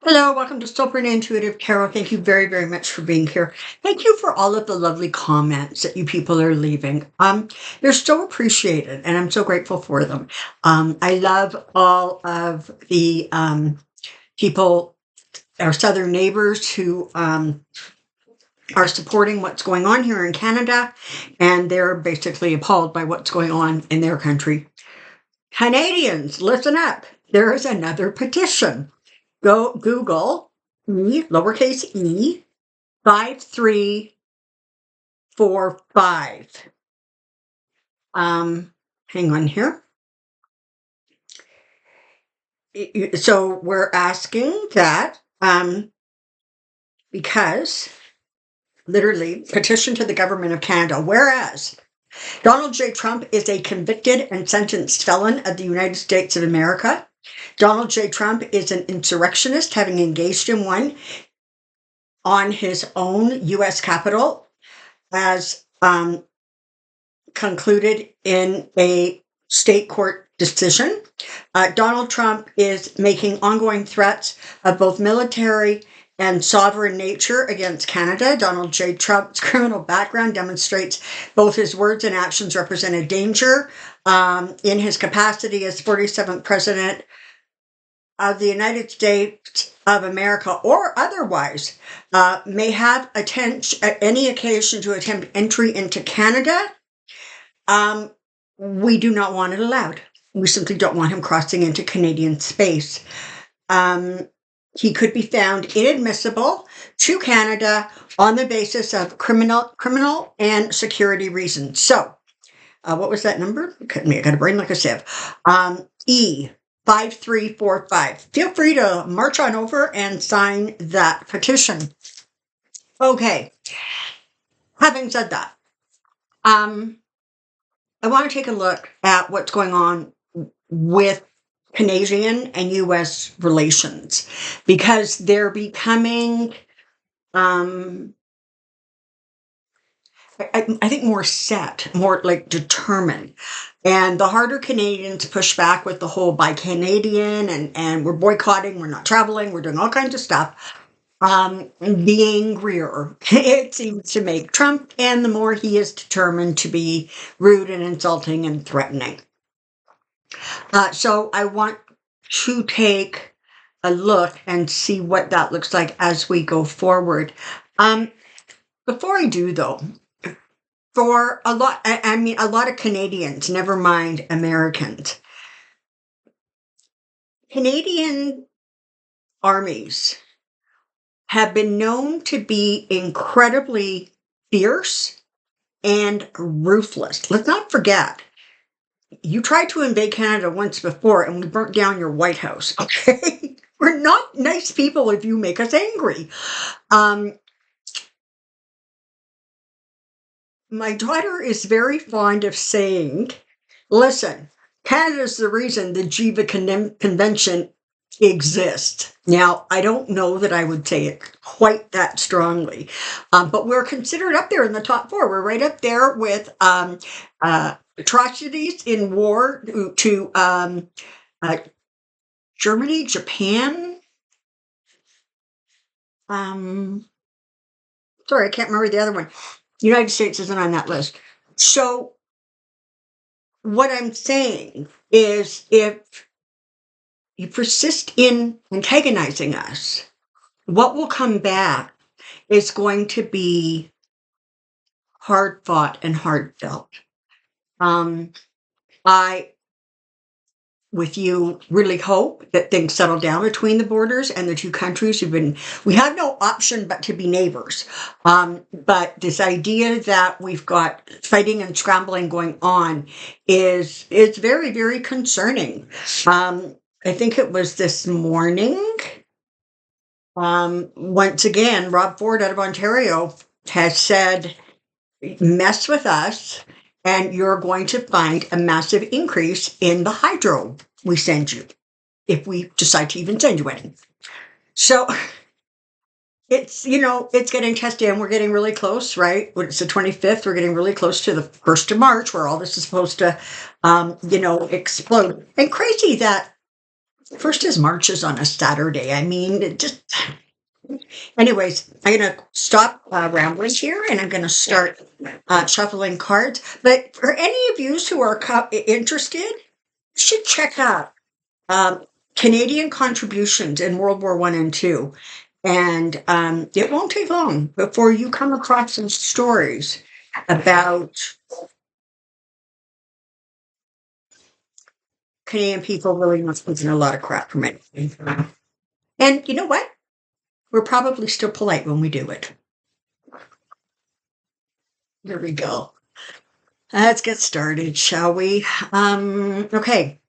Hello, welcome to Soulprint Intuitive Tarot. Thank you very, very much for being here. Thank you for all of the lovely comments that you people are leaving. They're so appreciated, and I'm so grateful for them. I love all of the people, our southern neighbors, who are supporting what's going on here in Canada, and they're basically appalled by what's going on in their country. Canadians, listen up. There is another petition. Go Google lowercase e 5345. Hang on here. So we're asking that because literally petition to the government of Canada, whereas Donald J. Trump is a convicted and sentenced felon of the United States of America. Donald J. Trump is an insurrectionist, having engaged in one on his own U.S. Capitol, as concluded in a state court decision. Donald Trump is making ongoing threats of both military and sovereign nature against Canada. Donald J. Trump's criminal background demonstrates both his words and actions represent a danger in his capacity as 47th president of the United States of America, or otherwise, may have any occasion to attempt entry into Canada. We do not want it allowed. We simply don't want him crossing into Canadian space. He could be found inadmissible to Canada on the basis of criminal and security reasons. So, what was that number? I got a brain like a sieve. E 5345. Feel free to march on over and sign that petition. Okay. Having said that, I want to take a look at what's going on with Canadian and U.S. relations, because they're becoming, I think, more set, more like determined. And the harder Canadians push back with the whole buy Canadian and we're boycotting, we're not traveling, we're doing all kinds of stuff, the angrier it seems to make Trump, and the more he is determined to be rude and insulting and threatening. So I want to take a look and see what that looks like as we go forward. Before I do, though, for a lot of Canadians, never mind Americans, Canadian armies have been known to be incredibly fierce and ruthless. Let's not forget, you tried to invade Canada once before and we burnt down your White House, okay? We're not nice people if you make us angry. My daughter is very fond of saying, listen, Canada's the reason the Geneva Convention exists. Now, I don't know that I would say it quite that strongly, but we're considered up there in the top four. We're right up there with atrocities in war to Germany, Japan. Sorry, I can't remember the other one. United States isn't on that list. So what I'm saying is, if you persist in antagonizing us, what will come back is going to be hard fought and hard felt. I, with you, really hope that things settle down between the borders and the two countries. We have no option but to be neighbors. But this idea that we've got fighting and scrambling going on is very, very concerning. I think it was this morning. Once again, Rob Ford out of Ontario has said, mess with us, and you're going to find a massive increase in the hydro we send you, if we decide to even send you any. So it's getting tested, and we're getting really close, right? When it's the 25th, we're getting really close to the 1st of March, where all this is supposed to, explode. And crazy that First is marches on a Saturday. I mean, it just. Anyways, I'm going to stop rambling here and I'm going to start shuffling cards. But for any of you who are interested, you should check out Canadian contributions in World War I and II. And it won't take long before you come across some stories about Canadian people really not losing a lot of crap from it. And you know what? We're probably still polite when we do it. There we go. Let's get started, shall we? Okay.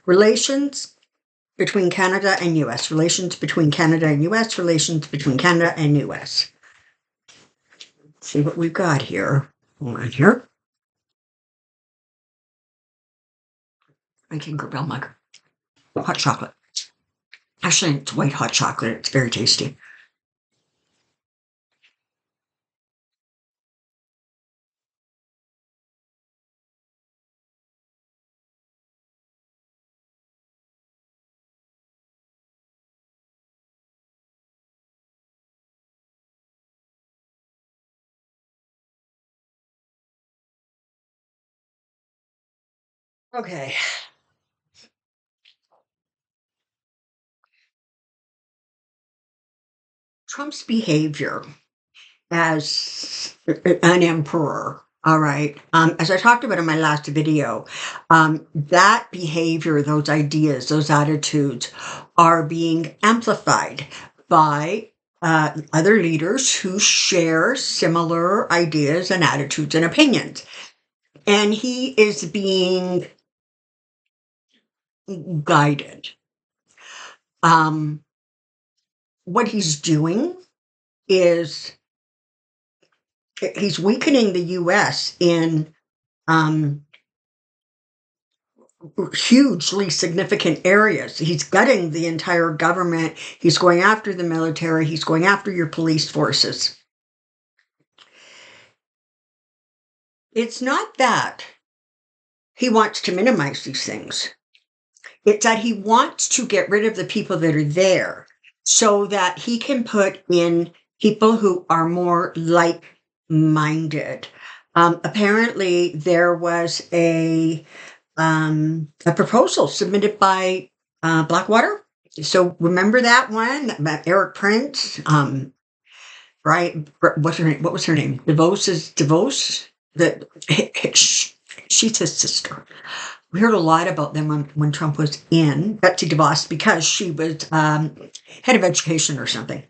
Relations between Canada and US. Relations between Canada and US. Relations between Canada and US. Let's see what we've got here. Hold on here. My Tinkerbell mug. Hot chocolate. Actually, it's white hot chocolate. It's very tasty. Okay. Trump's behavior as an emperor. All right. As I talked about in my last video, that behavior, those ideas, those attitudes are being amplified by other leaders who share similar ideas and attitudes and opinions. And he is being guided. What he's doing is he's weakening the U.S. in hugely significant areas. He's gutting the entire government. He's going after the military. He's going after your police forces. It's not that he wants to minimize these things. It's that he wants to get rid of the people that are there so that he can put in people who are more like-minded. Apparently, there was a proposal submitted by Blackwater. So remember that one, Eric Prince, right? What's her name? What was her name? DeVos. She's his sister. We heard a lot about them when Trump was in, Betsy DeVos, because she was head of education or something.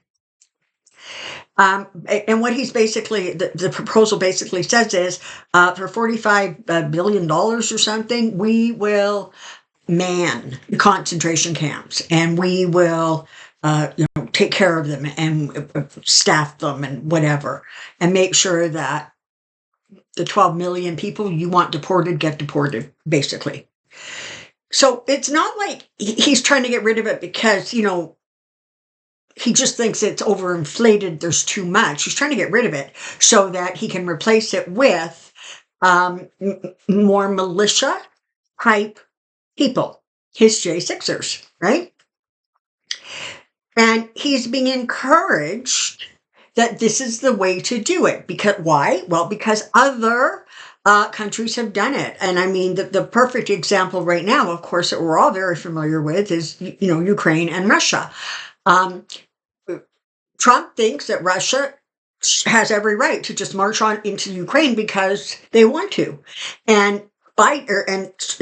And what he's basically, the proposal basically says is, for $45 billion or something, we will man the concentration camps and we will, take care of them and staff them and whatever, and make sure that the 12 million people you want deported get deported, basically. So it's not like he's trying to get rid of it because, he just thinks it's overinflated, there's too much. He's trying to get rid of it so that he can replace it with more militia type people, his J6ers, right? And he's being encouraged that this is the way to do it. Because why? Well, because other countries have done it. And I mean, the perfect example right now, of course, that we're all very familiar with is, Ukraine and Russia. Trump thinks that Russia has every right to just march on into Ukraine because they want to. And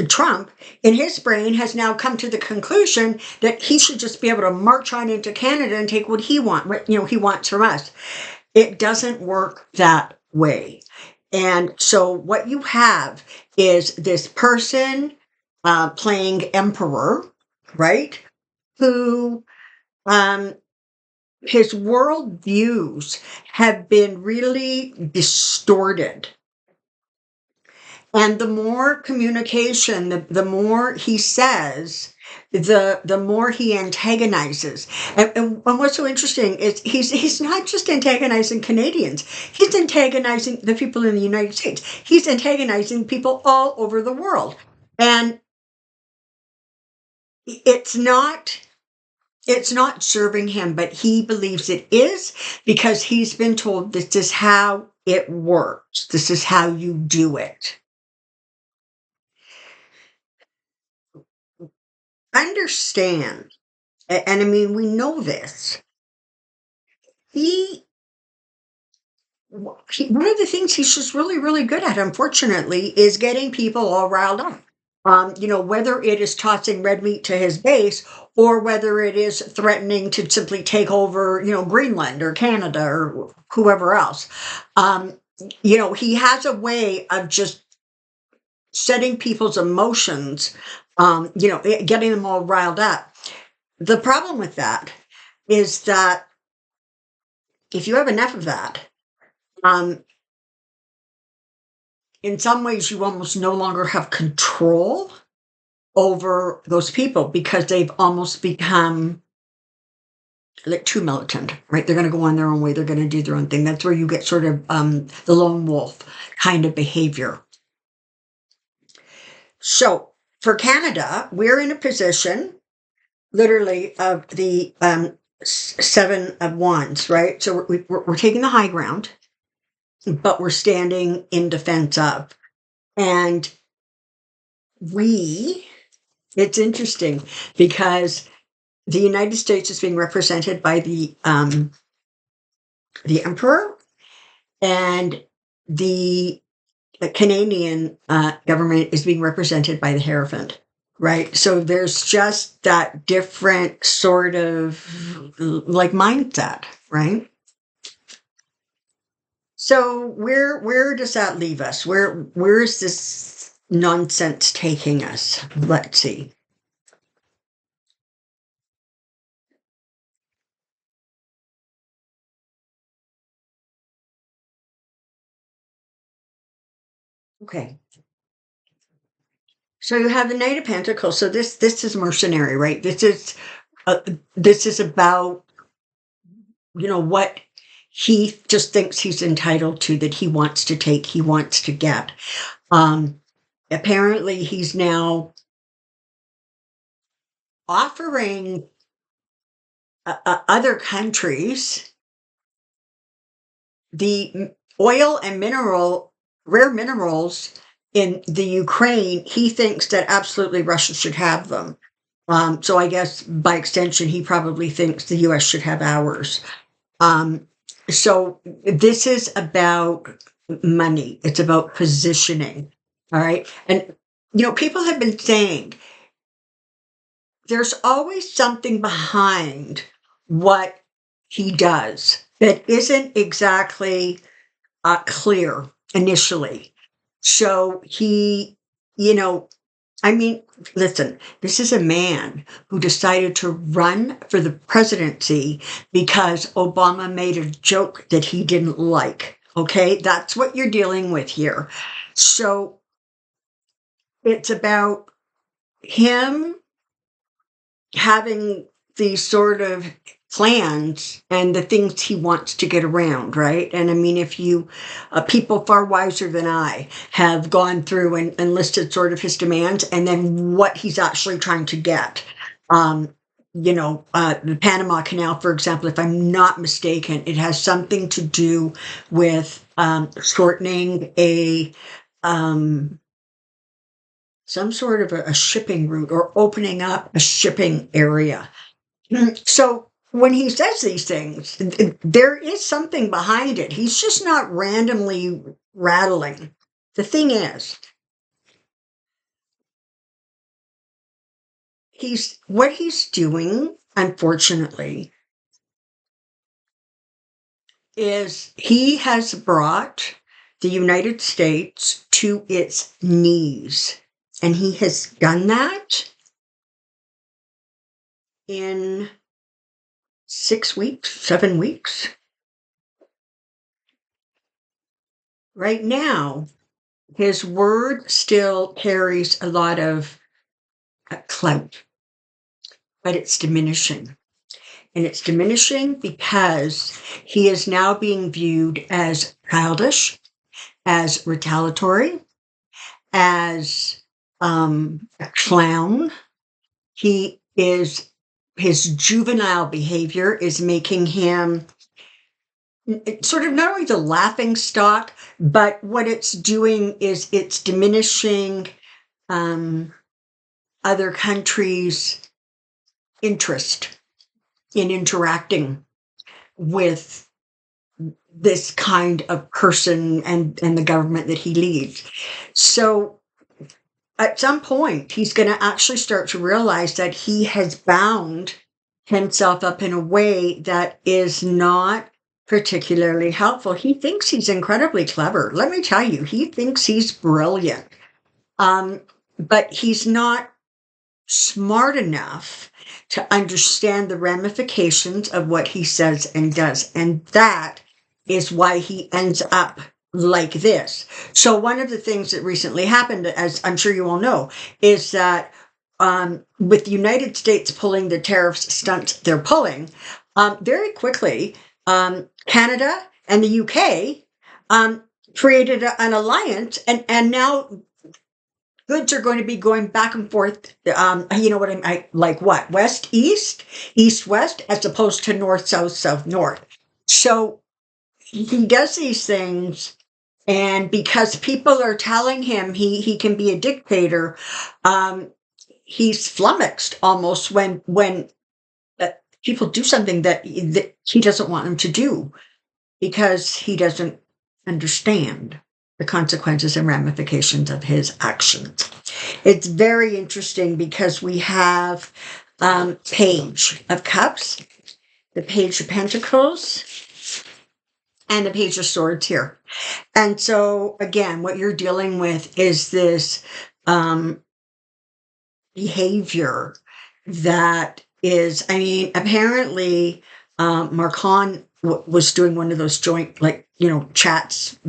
Trump, in his brain, has now come to the conclusion that he should just be able to march on into Canada and take what he wants from us. It doesn't work that way. And so what you have is this person playing emperor, right? Who his world views have been really distorted. And the more communication, the more he says, the more he antagonizes. And what's so interesting is he's not just antagonizing Canadians. He's antagonizing the people in the United States. He's antagonizing people all over the world. And it's not it's not serving him, but he believes it is because he's been told this is how it works. This is how you do it. Understand, and I mean, we know this. He, one of the things he's just really, really good at, unfortunately, is getting people all riled up. Whether it is tossing red meat to his base or whether it is threatening to simply take over, Greenland or Canada or whoever else. He has a way of just setting people's emotions, getting them all riled up. The problem with that is that if you have enough of that, um, in some ways you almost no longer have control over those people because they've almost become like too militant, right? They're going to go on their own way. They're going to do their own thing. That's where you get sort of the lone wolf kind of behavior. So for Canada, we're in a position literally of the Seven of Wands, right? So we're taking the high ground, but we're standing in defense of. And it's interesting because the United States is being represented by the emperor, and the Canadian government is being represented by the Hierophant, right? So there's just that different sort of like mindset, right? So where does that leave us? Where is this nonsense taking us? Let's see. Okay. So you have the Knight of Pentacles. So this is mercenary, right? This is about what he just thinks he's entitled to, that he wants to take, he wants to get. Apparently, he's now offering other countries the oil and rare minerals in the Ukraine. He thinks that absolutely Russia should have them. So I guess by extension, he probably thinks the US should have ours. So this is about money. It's about positioning. All right. And, people have been saying there's always something behind what he does that isn't exactly clear initially. So he, I mean, listen, this is a man who decided to run for the presidency because Obama made a joke that he didn't like. Okay, that's what you're dealing with here. So it's about him having these sort of plans and the things he wants to get around, right? And I mean, if you, people far wiser than I have gone through and listed sort of his demands and then what he's actually trying to get. The Panama Canal, for example, if I'm not mistaken, it has something to do with shortening some sort of a shipping route or opening up a shipping area. So when he says these things, there is something behind it. He's just not randomly rattling. The thing is, what he's doing, unfortunately, is he has brought the United States to its knees. And he has done that in 6 weeks, 7 weeks. Right now, his word still carries a lot of clout, but it's diminishing. And it's diminishing because he is now being viewed as childish, as retaliatory, as a clown, His juvenile behavior is making him sort of not only the laughing stock, but what it's doing is it's diminishing other countries' interest in interacting with this kind of person and the government that he leads. So at some point, he's going to actually start to realize that he has bound himself up in a way that is not particularly helpful. He thinks he's incredibly clever. Let me tell you, he thinks he's brilliant. But he's not smart enough to understand the ramifications of what he says and does. And that is why he ends up like this. So one of the things that recently happened, as I'm sure you all know, is that with the United States pulling the tariffs stunts they're pulling, very quickly, Canada and the UK created an alliance, and now goods are going to be going back and forth. You know what I like? What, west east, east west, as opposed to north south, south north. So he does these things, and because people are telling him he can be a dictator, he's flummoxed almost when people do something that he doesn't want them to do, because he doesn't understand the consequences and ramifications of his actions. It's very interesting because we have Page of Cups, the Page of Pentacles, and the Page of Swords here. And so, again, what you're dealing with is this behavior that is, I mean, apparently Marcon was doing one of those joint, like, chats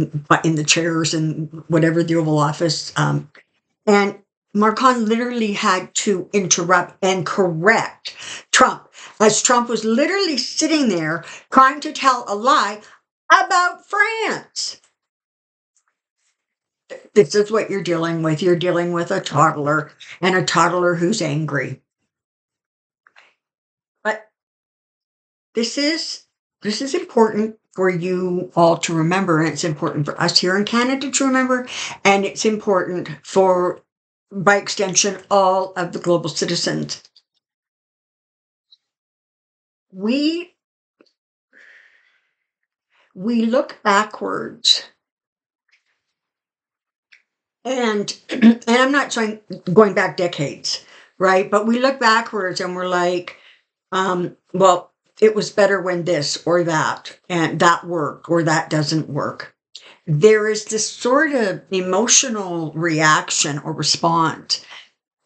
in the chairs and whatever, the Oval Office. And Marcon literally had to interrupt and correct Trump, as Trump was literally sitting there trying to tell a lie about France. This is what you're dealing with. You're dealing with a toddler, and a toddler who's angry. But this is important for you all to remember, and it's important for us here in Canada to remember, and it's important for, by extension, all of the global citizens. We look backwards, and I'm not saying going back decades, right? But we look backwards and we're like, well, it was better when this or that, and that worked, or that doesn't work. There is this sort of emotional reaction or response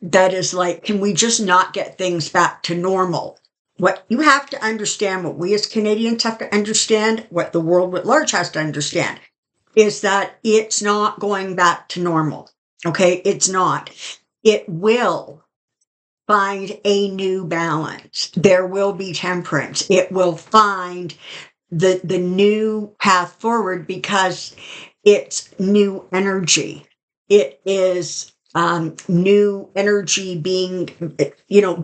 that is like, can we just not get things back to normal? What you have to understand, what we as Canadians have to understand, what the world at large has to understand, is that it's not going back to normal. Okay? It's not. It will find a new balance. There will be temperance. It will find the new path forward, because it's new energy. It is new energy being,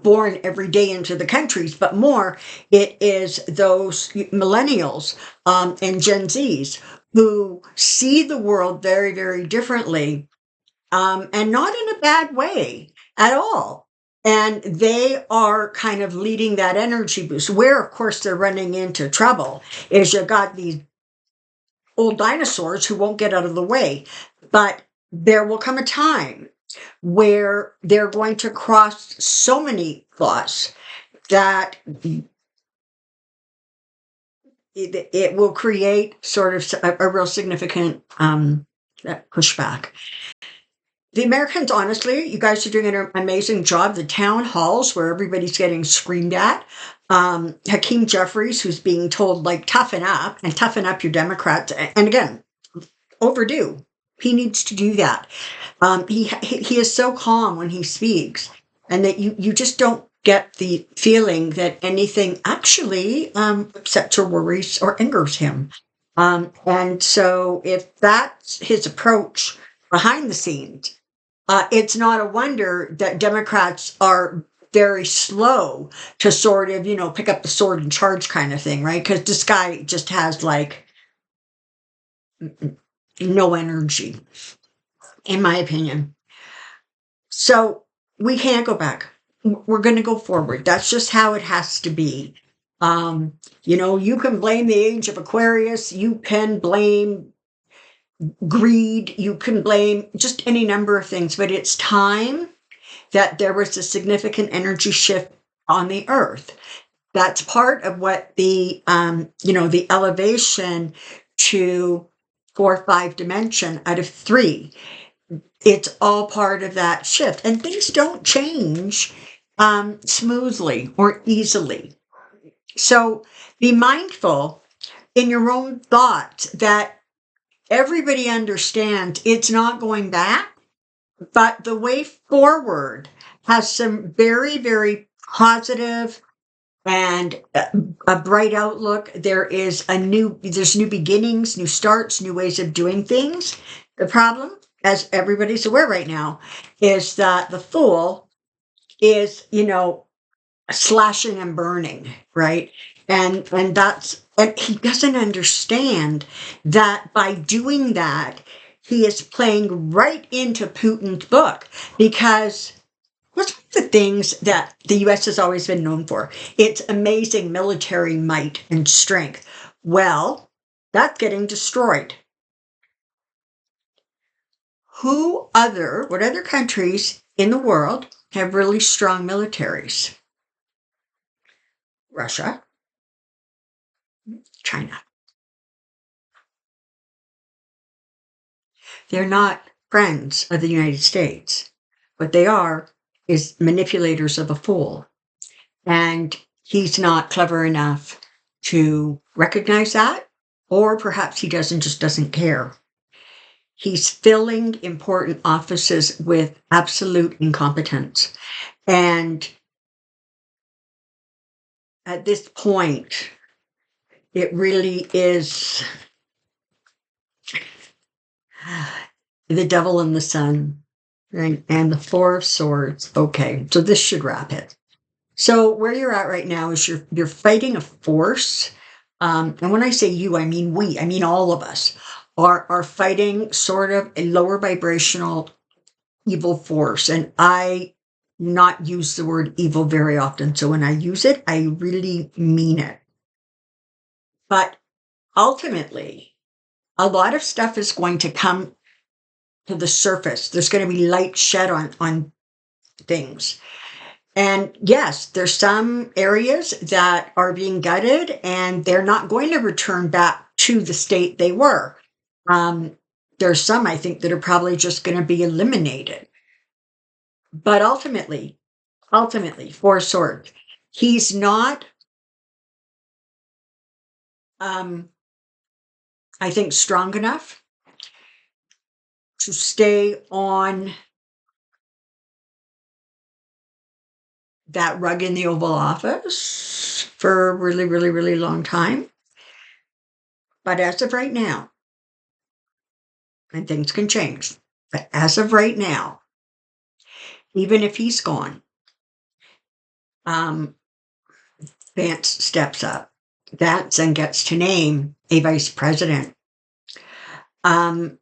born every day into the countries, but more, it is those millennials and Gen Zs who see the world very, very differently, and not in a bad way at all. And they are kind of leading that energy boost. Where, of course, they're running into trouble is you got these old dinosaurs who won't get out of the way. But there will come a time where they're going to cross so many laws that it will create sort of a real significant pushback. The Americans, honestly, you guys are doing an amazing job. The town halls where everybody's getting screamed at. Hakeem Jeffries, who's being told, like, toughen up your Democrats. And again, overdue. He needs to do that. He is so calm when he speaks, and that you just don't get the feeling that anything actually upsets or worries or angers him. And so if that's his approach behind the scenes, it's not a wonder that Democrats are very slow to sort of, pick up the sword and charge kind of thing, right? Because this guy just has like no energy, in my opinion. So we can't go back. We're going to go forward. That's just how it has to be. You can blame the age of Aquarius. You can blame greed. You can blame just any number of things, but it's time that there was a significant energy shift on the earth. That's part of what the elevation to 4-5 dimension out of 3. It's all part of that shift. And things don't change smoothly or easily. So be mindful in your own thoughts that everybody understands it's not going back, but the way forward has some very, very positive and a bright outlook. There's new beginnings, new starts, new ways of doing things. The problem, as everybody's aware right now, is that the Fool is, slashing and burning, right? And he doesn't understand that by doing that, he is playing right into Putin's book, because what's one of the things that the U.S. has always been known for? It's amazing military might and strength. Well, that's getting destroyed. What other countries in the world have really strong militaries? Russia, China. They're not friends of the United States. What they are is manipulators of a fool. And he's not clever enough to recognize that, or perhaps he just doesn't care. He's filling important offices with absolute incompetence. And at this point, it really is the devil and the sun, right? And the 4 of Swords. Okay, so this should wrap it. So where you're at right now is you're fighting a force. And when I say you, I mean we. I mean all of us are fighting sort of a lower vibrational evil force. And I not use the word evil very often. So when I use it, I really mean it. But ultimately, a lot of stuff is going to come to the surface. There's going to be light shed on things. And yes, there's some areas that are being gutted and they're not going to return back to the state they were. There's some, I think, that are probably just going to be eliminated. But ultimately, 4 Swords, he's not, I think, strong enough to stay on that rug in the Oval Office for a really, really, really long time. But as of right now, and things can change, but as of right now, even if he's gone, Vance steps up. Vance and gets to name a vice president. Who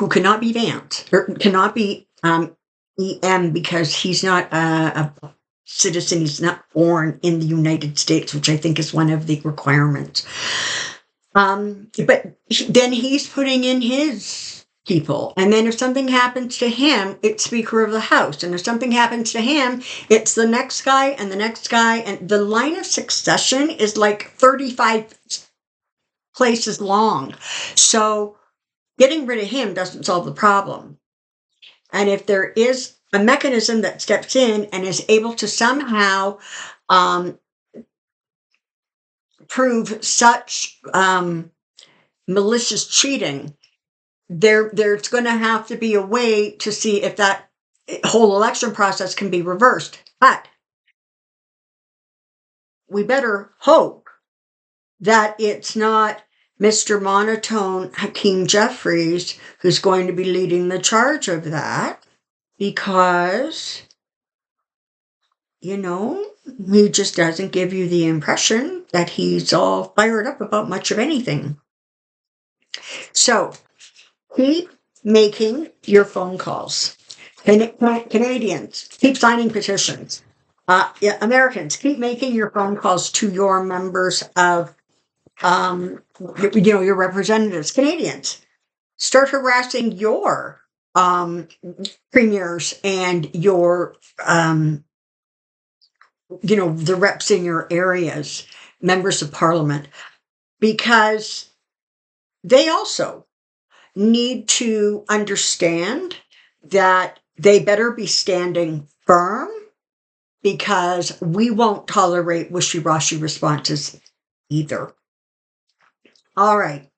cannot be Vance, or cannot be EM, because he's not a citizen. He's not born in the United States, which I think is one of the requirements. But then he's putting in his people. And then if something happens to him, it's Speaker of the House. And if something happens to him, it's the next guy and the next guy. And the line of succession is like 35 places long. So getting rid of him doesn't solve the problem. And if there is a mechanism that steps in and is able to somehow prove such malicious cheating, there's going to have to be a way to see if that whole election process can be reversed. But we better hope that it's not Mr. Monotone Hakeem Jeffries who's going to be leading the charge of that. because, he just doesn't give you the impression that he's all fired up about much of anything. So keep making your phone calls. Canadians, keep signing petitions. Americans, keep making your phone calls to your members of, your representatives. Canadians, start harassing your premiers and your, the reps in your areas, members of parliament, because they also need to understand that they better be standing firm, because we won't tolerate wishy-washy responses either. All right.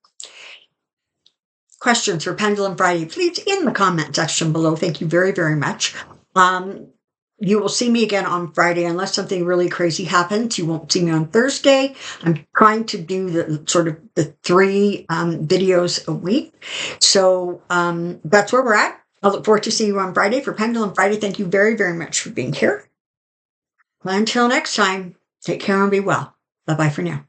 Questions for Pendulum Friday, please in the comment section below. Thank you very, very much. You will see me again on Friday unless something really crazy happens. You won't see me on Thursday. I'm trying to do the 3 videos a week. So that's where we're at. I look forward to seeing you on Friday for Pendulum Friday. Thank you very, very much for being here. Until next time, take care and be well. Bye-bye for now.